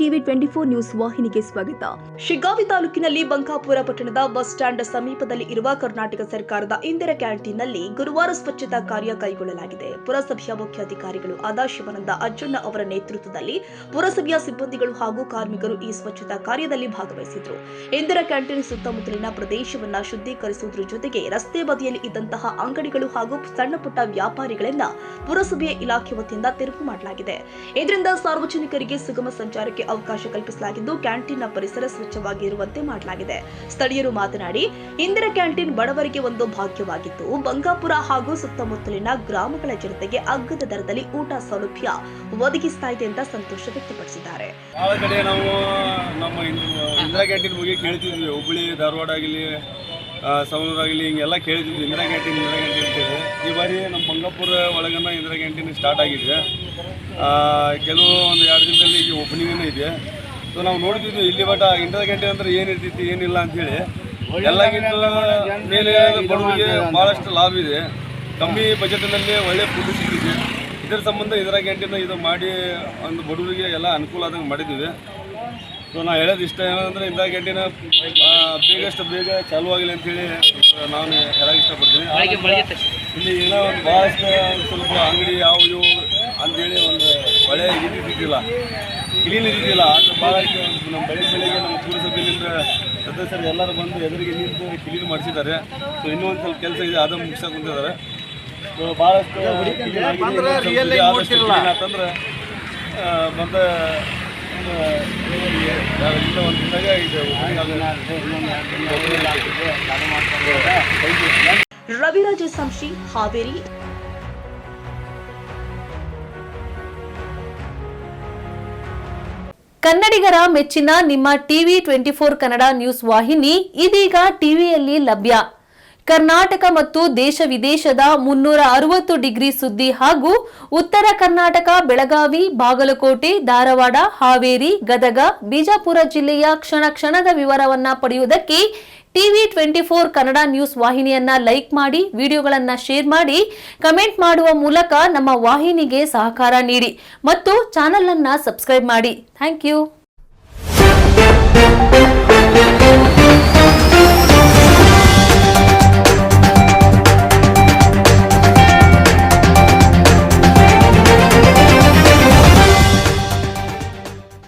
TV 24 news ವಾಹಿನಿಗೆ ಸ್ವಾಗತ. ಶಿಗ್ಗಾವಿ ತಾಲೂಕಿನಲ್ಲಿ ಬಂಕಾಪುರ ಪಟ್ಟಣದ ಬಸ್ ಸ್ಟ್ಯಾಂಡ್ ಸಮೀಪದಲ್ಲಿ ಇರುವ ಕರ್ನಾಟಕ ಸರ್ಕಾರದ ಇಂದಿರಾ ಕ್ಯಾಂಟೀನ್ನಲ್ಲಿ ಗುರುವಾರ ಸ್ವಚ್ಛತಾ ಕಾರ್ಯ ಕೈಗೊಳ್ಳಲಾಗಿದೆ. ಪುರಸಭೆಯ ಮುಖ್ಯಾಧಿಕಾರಿಗಳು ಆದ ಶಿವಾನಂದ ಅಜ್ಜಣ್ಣ ಅವರ ನೇತೃತ್ವದಲ್ಲಿ ಪುರಸಭೆಯ ಸಿಬ್ಬಂದಿಗಳು ಹಾಗೂ ಕಾರ್ಮಿಕರು ಈ ಸ್ವಚ್ಛತಾ ಕಾರ್ಯದಲ್ಲಿ ಭಾಗವಹಿಸಿದರು. ಇಂದಿರಾ ಕ್ಯಾಂಟೀನ್ ಸುತ್ತಮುತ್ತಲಿನ ಪ್ರದೇಶವನ್ನು ಶುದ್ಧೀಕರಿಸುವುದರ ಜೊತೆಗೆ ರಸ್ತೆ ಬದಿಯಲ್ಲಿ ಇದ್ದಂತಹ ಅಂಗಡಿಗಳು ಹಾಗೂ ಸಣ್ಣ ಪುಟ್ಟ ವ್ಯಾಪಾರಿಗಳಿಂದ ಪುರಸಭೆಯ ಇಲಾಖೆ ವತಿಯಿಂದ ತೆರವು ಮಾಡಲಾಗಿದೆ. ಇದರಿಂದ ಸಾರ್ವಜನಿಕರಿಗೆ ಸುಗಮ ಸಂಚಾರಕ್ಕೆ ಅವಕಾಶ ಕಲ್ಪಿಸಲಾಗಿದ್ದು ಕ್ಯಾಂಟೀನ್ನ ಪರಿಸರ ಸ್ವಚ್ಛವಾಗಿರುವಂತೆ ಮಾಡಲಾಗಿದೆ. ಸ್ಥಳೀಯರು ಮಾತನಾಡಿ, ಇಂದಿರಾ ಕ್ಯಾಂಟೀನ್ ಬಡವರಿಗೆ ಒಂದು ಭಾಗ್ಯವಾಗಿದ್ದು ಬಂಕಾಪುರ ಹಾಗೂ ಸುತ್ತಮುತ್ತಲಿನ ಗ್ರಾಮಗಳ ಜನತೆಗೆ ಅಗ್ಗದ ದರದಲ್ಲಿ ಊಟ ಸೌಲಭ್ಯ ಒದಗಿಸ್ತಾ ಇದೆ ಅಂತ ಸಂತೋಷ ವ್ಯಕ್ತಪಡಿಸಿದ್ದಾರೆ. ಬಹಳ ಕಡೆ ನಾವು ನಮ್ಮ ಇಂದಿರಾ ಕ್ಯಾಂಟೀನ್ ಬಗ್ಗೆ ಕೇಳ್ತಿದ್ವಿ. ಹುಬ್ಬಳ್ಳಿ ಧಾರವಾಡ ಆಗಲಿ ಸವಣೂರು ಆಗಲಿ ಹಿಂಗೆಲ್ಲ ಕೇಳ್ತಿದ್ವಿ ಇಂದಿರಾ ಕ್ಯಾಂಟೀನ್ ಅಂತೇಳಿ. ಈ ಬಾರಿ ನಮ್ಮ ಬಂಕಾಪುರ ಒಳಗನ್ನ ಇಂದಿರಾ ಕ್ಯಾಂಟೀನ್ ಸ್ಟಾರ್ಟ್ ಆಗಿದೆ. ಕೆಲವು ಒಂದು 2 ದಿನದಲ್ಲಿ ಈಗ ಓಪನಿಂಗೇ ಇದೆ. ಸೊ ನಾವು ನೋಡ್ತಿದ್ವಿ ಇಲ್ಲಿ ಬಟ್ ಇಂದಿರಾ ಕ್ಯಾಂಟೀನ್ ಅಂದ್ರೆ ಏನಿರ್ತೈತಿ ಏನಿಲ್ಲ ಅಂಥೇಳಿ. ಎಲ್ಲಕ್ಕಿಂತ ಮೇಲೆ ಬಡವರಿಗೆ ಭಾಳಷ್ಟು ಲಾಭ ಇದೆ. ಕಮ್ಮಿ ಬಜೆಟ್ನಲ್ಲಿ ಒಳ್ಳೆ ಫುಡ್ ಸಿಗ್ತಿದೆ. ಇದರ ಸಂಬಂಧ ಇಂದಿರಾ ಕ್ಯಾಂಟೀನ್ ಇದು ಮಾಡಿ ಒಂದು ಬಡವರಿಗೆ ಎಲ್ಲ ಅನುಕೂಲ ಆದಂಗೆ ಮಾಡಿದ್ದೀವಿ. ಸೊ ನಾವು ಹೇಳೋದು ಇಷ್ಟ ಏನಂದರೆ ಇಂದಿರಾ ಕ್ಯಾಂಟೀನ್ ಬೇಗಷ್ಟು ಬೇಗ ಚಾಲೂ ಆಗಲಿ ಅಂಥೇಳಿ ನಾನು ಹೇಳೋಕೆ ಇಷ್ಟಪಡ್ತೀನಿ. ಇಲ್ಲಿ ಏನೋ ಒಂದು ಭಾಳಷ್ಟು ಸ್ವಲ್ಪ ಅಂಗಡಿ ಯಾವ ಇವು ಅಂಥೇಳಿ ಒಂದು ಒಳ್ಳೆ ಇದಿದ್ದಿಲ್ಲ, ಕ್ಲೀನ್ ಇದ್ದಿದ್ದಿಲ್ಲ. ಆದರೆ ಭಾಳಷ್ಟು ನಮ್ಮ ಬೆಳಿಗ್ಗೆ ನಮ್ಮ ಪುರಸಭೆಯಿಂದ ಸದಸ್ಯರು ಎಲ್ಲರೂ ಬಂದು ಎದುರಿಗೆ ನಿಂತು ಕ್ಲೀನ್ ಮಾಡಿಸಿದ್ದಾರೆ. ಸೊ ಇನ್ನೂ ಒಂದು ಸ್ವಲ್ಪ ಕೆಲಸ ಇದೆ, ಅದನ್ನು ಮುಗಿಸೋಕೆ ಕುಂತಿದ್ದಾರೆ. ಸೊ ಭಾಳಷ್ಟು ಆತಂದ್ರೆ ಮತ್ತು ಒಂದು ದಿನದಾಗ ಇದೆ. ರವಿರಾಜ ಸಂಶಿ, ಹಾವೇರಿ. ಕನ್ನಡಿಗರ ಮೆಚ್ಚಿನ ನಿಮ್ಮ ಟಿವಿ 24 ಕನ್ನಡ ನ್ಯೂಸ್ ವಾಹಿನಿ ಇದೀಗ ಟಿವಿಯಲ್ಲಿ ಲಭ್ಯ. ಕರ್ನಾಟಕ ಮತ್ತು ದೇಶ ವಿದೇಶದ 360 ಡಿಗ್ರಿ ಸುದ್ದಿ ಹಾಗೂ ಉತ್ತರ ಕರ್ನಾಟಕ, ಬೆಳಗಾವಿ, ಬಾಗಲಕೋಟೆ, ಧಾರವಾಡ, ಹಾವೇರಿ, ಗದಗ, ಬಿಜಾಪುರ ಜಿಲ್ಲೆಯ ಕ್ಷಣ ಕ್ಷಣದ ವಿವರವನ್ನ ಪಡೆಯುವುದಕ್ಕೆ ಟಿವಿ 24 ಕನ್ನಡ ನ್ಯೂಸ್ ವಾಹಿನಿಯನ್ನ ಲೈಕ್ ಮಾಡಿ, ವಿಡಿಯೋಗಳನ್ನ ಶೇರ್ ಮಾಡಿ, ಕಮೆಂಟ್ ಮಾಡುವ ಮೂಲಕ ನಮ್ಮ ವಾಹಿನಿಗೆ ಸಹಕಾರ ನೀಡಿ ಮತ್ತು ಚಾನೆಲ್ ಅನ್ನ ಸಬ್ಸ್ಕ್ರೈಬ್ ಮಾಡಿ. Thank you.